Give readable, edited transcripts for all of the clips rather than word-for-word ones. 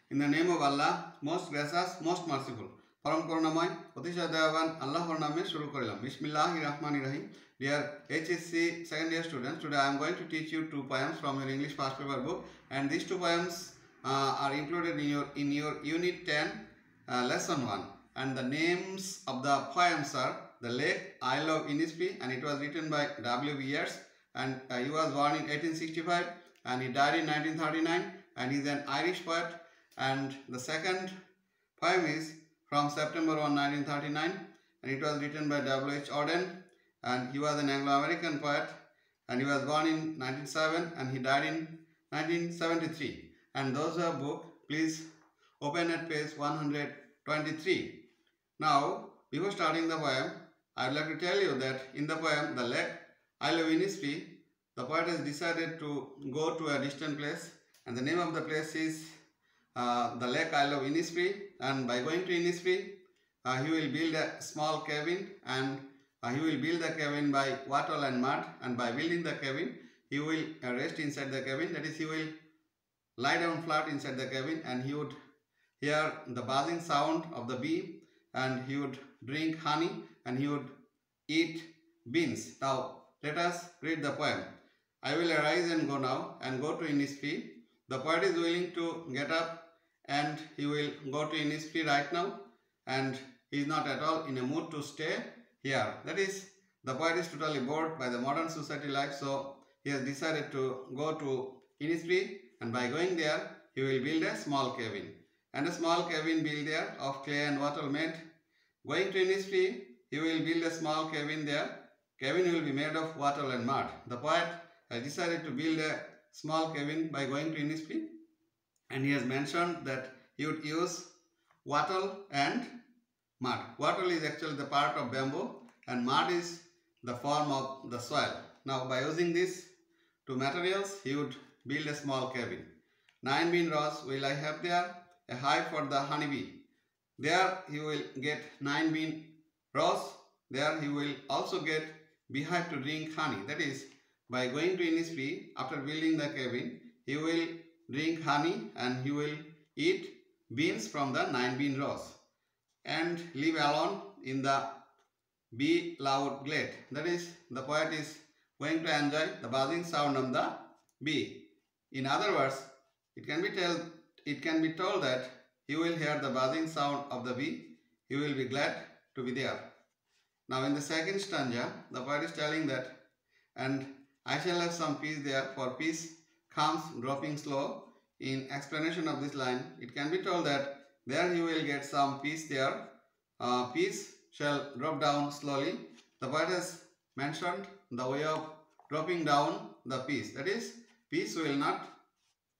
In the name of Allah, most gracious, most merciful, Param Karunamoy, Atishay Dayaban, Allahur Name Shuru Korilam. Bismillahirrahmanirrahim. Dear HSC second year students, today I am going to teach you two poems from your English past paper book, and these two poems are included in your Unit 10 Lesson 1. And the names of the poems are The Lake Isle of Innisfree, and it was written by W.B. Yeats, and he was born in 1865 and he died in 1939, and he is an Irish poet. And the second poem is from September 1, 1939, and it was written by W.H. Auden, and he was an Anglo-American poet, and he was born in 1907 and he died in 1973. And those who have book, please open at page 123. Now, before starting the poem, I would like to tell you that in the poem The Lake Isle of Innisfree, the poet has decided to go to a distant place, and the name of the place is the Lake Isle of Innisfree. And by going to Innisfree, he will build a small cabin, and he will build the cabin by wattle and mud, and by building the cabin, he will rest inside the cabin. That is, he will lie down flat inside the cabin, and he would hear the buzzing sound of the bee, and he would drink honey, and he would eat beans. Now, let us read the poem. I will arise and go now, and go to Innisfree. The poet is willing to get up, and he will go to Innisfree right now, and he is not at all in a mood to stay here. That is, the poet is totally bored by the modern society life, so he has decided to go to Innisfree, and by going there, he will build a small cabin. And a small cabin built there of clay and wattle made. Going to Innisfree, he will build a small cabin there. Cabin will be made of wattle and mud. The poet has decided to build a small cabin by going to Innisfree, and he has mentioned that he would use wattle and mud. Wattle is actually the part of bamboo, and mud is the form of the soil. Now, by using these two materials, he would build a small cabin. 9 bean rows will I have there, a hive for the honeybee. There he will get 9 bean rows. There he will also get beehive to drink honey. That is, by going to Innisfree, after building the cabin, he will drink honey and he will eat beans from the 9 bean rows and live alone in the bee-loved glade. That is, the poet is going to enjoy the buzzing sound of the bee. In other words, it can be told that he will hear the buzzing sound of the bee. He will be glad to be there. Now, in the second stanza, the poet is telling that, and I shall have some peace there, for peace comes dropping slow. In explanation of this line, it can be told that there he will get some peace there. Peace shall drop down slowly. The poet has mentioned the way of dropping down the peace. That is, peace will not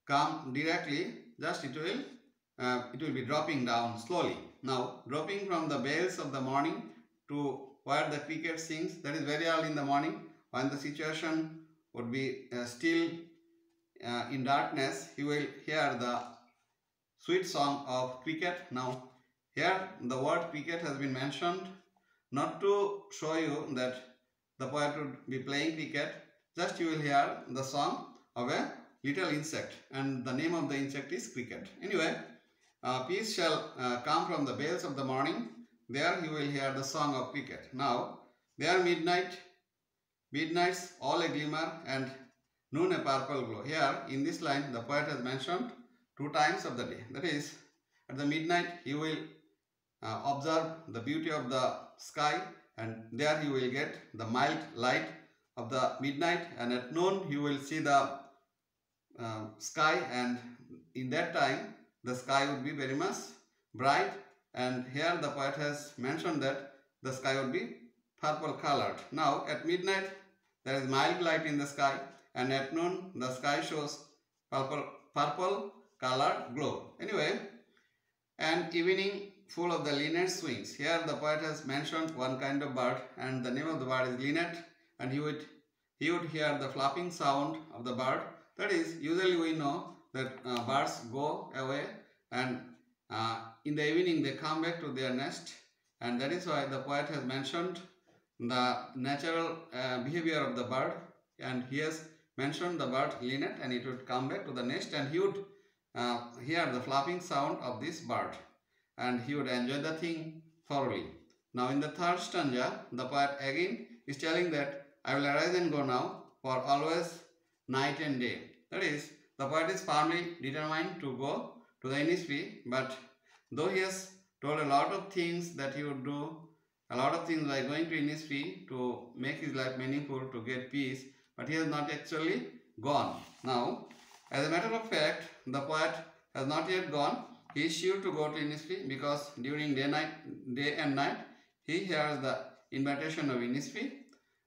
come directly, just it will be dropping down slowly. Now, dropping from the bells of the morning to where the cricket sings, that is very early in the morning, when the situation would be still in darkness, he will hear the sweet song of cricket. Now, here the word cricket has been mentioned not to show you that the poet would be playing cricket, just you will hear the song of a little insect, and the name of the insect is cricket. Anyway, peace shall come from the bells of the morning. There you will hear the song of cricket. Now, there midnight's all a glimmer, and noon a purple glow. Here in this line, the poet has mentioned 2 times of the day. That is, at the midnight you will observe the beauty of the sky, and there you will get the mild light of the midnight, and at noon you will see the sky, and in that time the sky would be very much bright. And here the poet has mentioned that the sky would be purple colored. Now, at midnight there is mild light in the sky, and at noon the sky shows purple colored glow. Anyway, and evening full of the linnet swings. Here the poet has mentioned one kind of bird, and the name of the bird is linnet, and he would hear the flapping sound of the bird. That is, usually we know that birds go away, and in the evening they come back to their nest, and that is why the poet has mentioned the natural behavior of the bird, and he has mentioned the bird linnet, and it would come back to the nest, and he would hear the flapping sound of this bird, and he would enjoy the thing thoroughly. Now in the third stanza, the poet again is telling that I will arise and go now, for always night and day. That is, the poet is firmly determined to go to the Innisfree, but though he has told a lot of things that he would do, a lot of things by going to Innisfree to make his life meaningful, to get peace, but he has not actually gone. Now, as a matter of fact, the poet has not yet gone. He is sure to go to Innisfree because during day and night, he hears the invitation of Innisfree.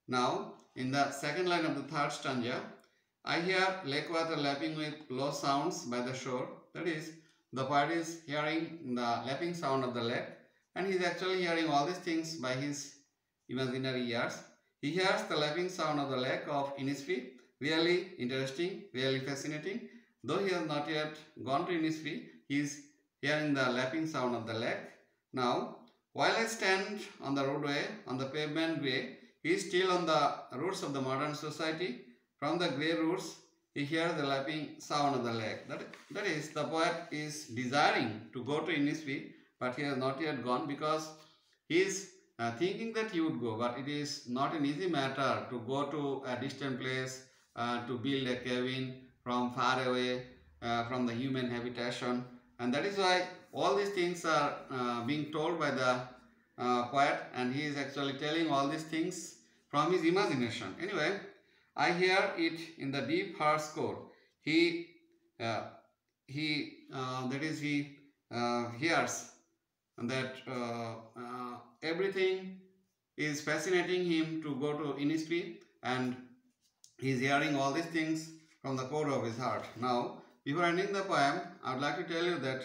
Now, in the second line of the third stanza, I hear lake water lapping with low sounds by the shore. That is, the poet is hearing the lapping sound of the lake, and he is actually hearing all these things by his imaginary ears. He hears the lapping sound of the lake of Innisfree. Really interesting, really fascinating. Though he has not yet gone to Innisfree, he is hearing the lapping sound of the lake. Now, while I stand on the roadway, on the pavement way, he is still on the roots of the modern society. From the grey roots, he hears the lapping sound of the lake. That is, the poet is desiring to go to Innisfree, but he has not yet gone because he is thinking that he would go, but it is not an easy matter to go to a distant place, to build a cabin from far away from the human habitation, and that is why all these things are being told by the poet, and he is actually telling all these things from his imagination. Anyway, I hear it in the deep heart's core. He hears that everything is fascinating him to go to Innisfree, and he is hearing all these things from the core of his heart. Now, before ending the poem, I would like to tell you that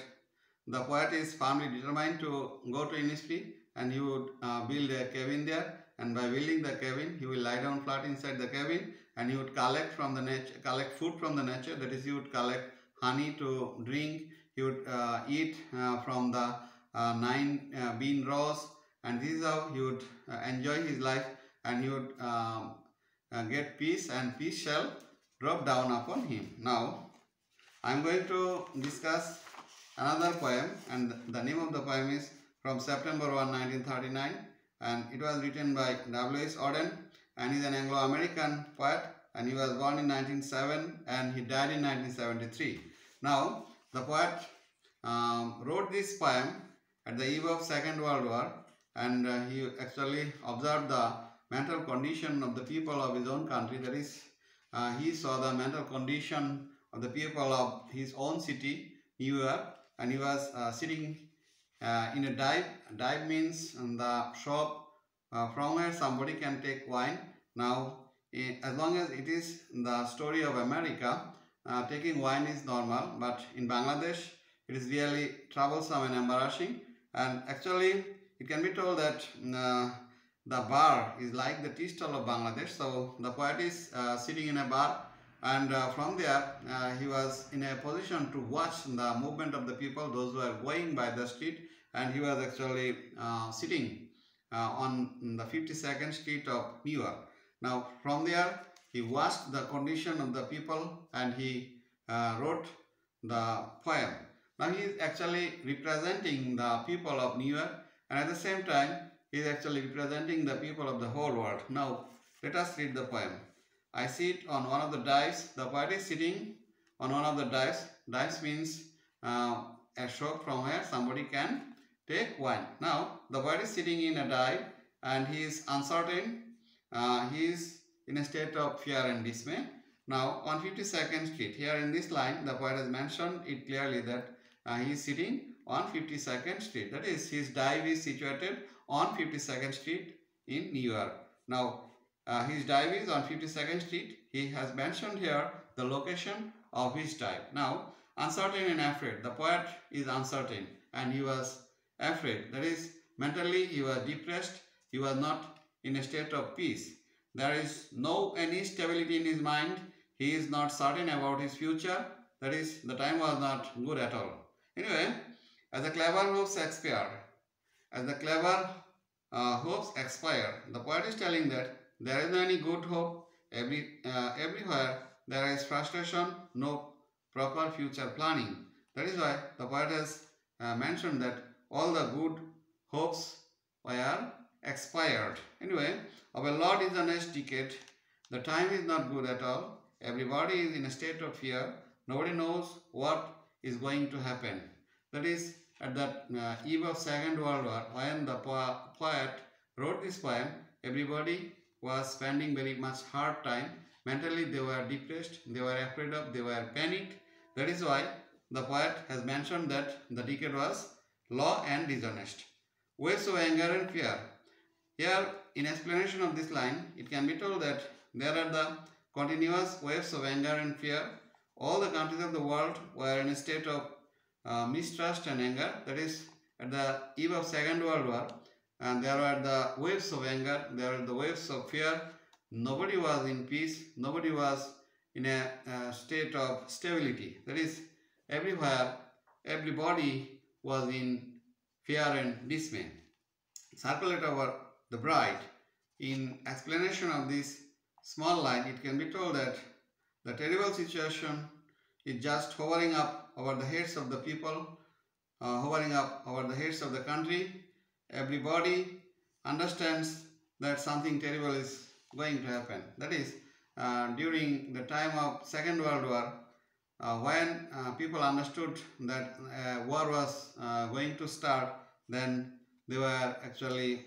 the poet is firmly determined to go to Innisfree, and he would build a cabin there, and by building the cabin, he will lie down flat inside the cabin, and he would collect food from the nature. That is, he would collect honey to drink. He would eat from the 9 bean rows, and this is how he would enjoy his life, and he would get peace, and peace shall drop down upon him. Now, I am going to discuss another poem, and the name of the poem is From September 1, 1939, and it was written by W.H. Auden, and he is an Anglo-American poet, and he was born in 1907 and he died in 1973. Now, the poet wrote this poem at the eve of Second World War, and he actually observed the mental condition of the people of his own country. That is, he saw the mental condition of the people of his own city, New York, and he was sitting in a dive. Dive means the shop from where somebody can take wine. Now, as long as it is the story of America, taking wine is normal, but in Bangladesh, it is really troublesome and embarrassing. And actually, it can be told that the bar is like the tea stall of Bangladesh. So the poet is sitting in a bar, and from there he was in a position to watch the movement of the people, those who are going by the street, and he was actually sitting on the 52nd Street of New York. Now from there he watched the condition of the people, and he wrote the poem. Now he is actually representing the people of New York, and at the same time he is actually representing the people of the whole world. Now let us read the poem. I sit on one of the dives. The poet is sitting on one of the dives. Dives means a shop from where somebody can take wine. Now the poet is sitting in a dive, and he is uncertain. He is in a state of fear and dismay. Now on 52nd Street, here in this line, the poet has mentioned it clearly that he is sitting on 52nd Street. That is, his dive is situated on 52nd Street in New York. Now his dive is on 52nd Street. He has mentioned here the location of his dive. Now, uncertain and afraid. The poet is uncertain, and he was afraid. That is, mentally he was depressed. He was not in a state of peace. There is no any stability in his mind. He is not certain about his future. That is, the time was not good at all. Anyway, as the clever hopes expire, the poet is telling that there is no any good hope. Everywhere there is frustration, no proper future planning. That is why the poet has mentioned that all the good hopes were expired. Anyway, our Lord is the next decade. The time is not good at all. Everybody is in a state of fear. Nobody knows what is going to happen. That is, at the eve of Second World War, when the poet wrote this poem, everybody was spending very much hard time. Mentally, they were depressed, they were afraid of, they were panicked. That is why the poet has mentioned that the decade was law and dishonest. Waves of anger and fear. Here, in explanation of this line, it can be told that there are the continuous waves of anger and fear. All the countries of the world were in a state of mistrust and anger. That is, at the eve of Second World War, and there were the waves of anger, there were the waves of fear. Nobody was in peace, nobody was in a state of stability. That is, everywhere, everybody was in fear and dismay. Circulate over the bride. In explanation of this small line, it can be told that the terrible situation is just hovering up over the heads of the people, hovering up over the heads of the country. Everybody understands that something terrible is going to happen. That is, during the time of Second World War, when people understood that war was going to start, then they were actually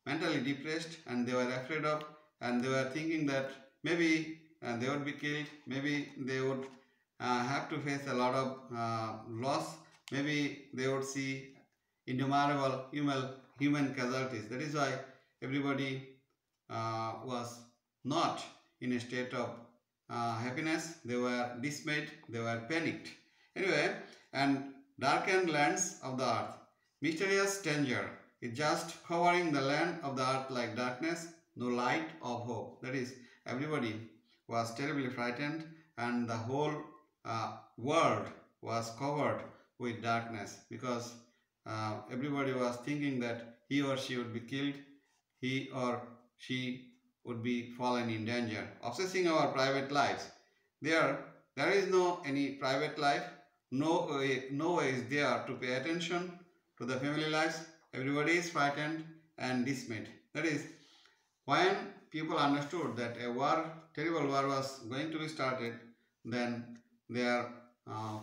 mentally depressed and they were afraid of, and they were thinking that maybe they would be killed, maybe they would have to face a lot of loss, maybe they would see innumerable human casualties. That is why everybody was not in a state of happiness. They were dismayed, they were panicked. Anyway, and darkened lands of the earth. Mysterious danger is just covering the land of the earth like darkness, no light of hope. That is, everybody was terribly frightened and the whole world was covered with darkness because everybody was thinking that he or she would be killed, he or she would be fallen in danger. Obsessing our private lives. There is no any private life. No way is there to pay attention to the family lives. Everybody is frightened and dismayed. That is, when people understood that a war, terrible war was going to be started, then their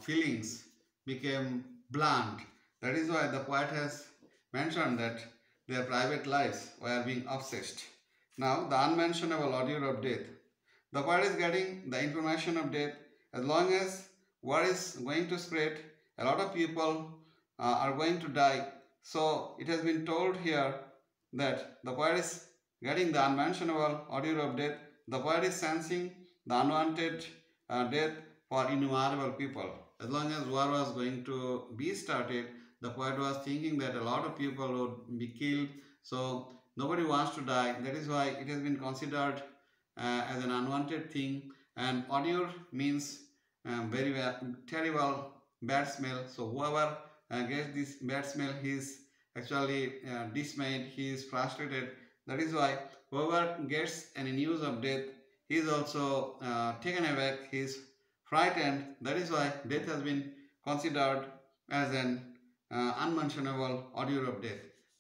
feelings became blunt. That is why the poet has mentioned that their private lives were being obsessed. Now, the unmentionable ordeal of death. The poet is getting the information of death. As long as war is going to spread, a lot of people are going to die. So, it has been told here that the poet is getting the unmentionable ordeal of death. The poet is sensing the unwanted death for innumerable people. As long as war was going to be started, the poet was thinking that a lot of people would be killed. So, nobody wants to die. That is why it has been considered as an unwanted thing. And odor means very terrible bad smell. So whoever gets this bad smell, he is actually dismayed, he is frustrated. That is why whoever gets any news of death, he is also taken aback, he is frightened. That is why death has been considered as an unmentionable ordeal of death,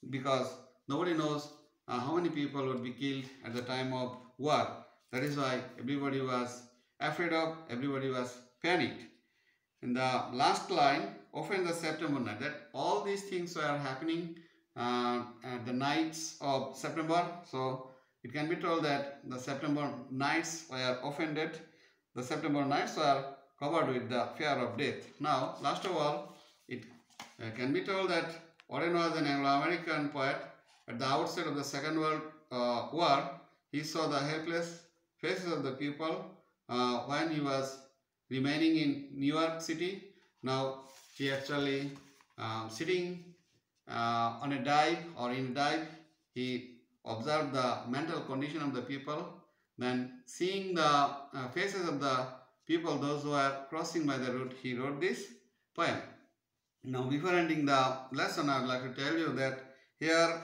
because nobody knows how many people would be killed at the time of war. That is why everybody was afraid of, everybody was panicked. In the last line, often the September night, that all these things were happening at the nights of September. So it can be told that the September nights were offended. The September nights were covered with the fear of death. Now, last of all, it can be told that Auden was an Anglo-American poet. At the outset of the Second World War, he saw the helpless faces of the people when he was remaining in New York City. Now, he actually sitting on a dive or in a dive, he observed the mental condition of the people. Then, seeing the faces of the people, those who are crossing by the route, he wrote this poem. Now, before ending the lesson, I would like to tell you that here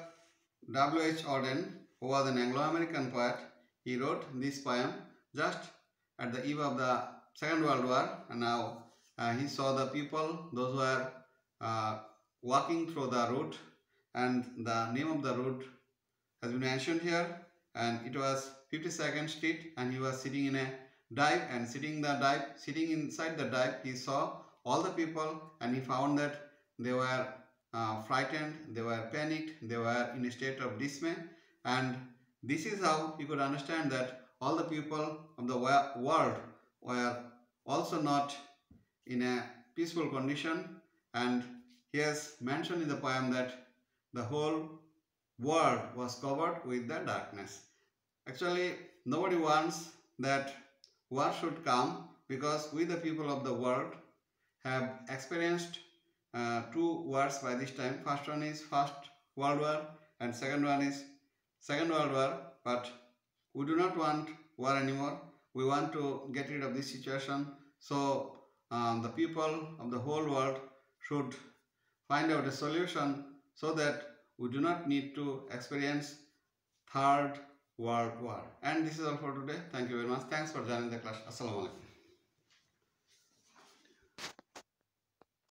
W.H. Auden, who was an Anglo-American poet, he wrote this poem just at the eve of the Second World War. And now he saw the people, those who were walking through the road, and the name of the road has been mentioned here, and it was 52nd Street, and he was sitting in a dive, and sitting inside the dive, he saw all the people, and he found that they were frightened, they were panicked, they were in a state of dismay, and this is how he could understand that all the people of the world were also not in a peaceful condition, and he has mentioned in the poem that the whole world was covered with the darkness. Actually, nobody wants that war should come, because we the people of the world have experienced two wars by this time. First one is First World War, and second one is Second World War, but we do not want war anymore. We want to get rid of this situation. So the people of the whole world should find out a solution so that we do not need to experience Third World War. And this is all for today. Thank you very much. Thanks for joining the class. Assalamu alaikum.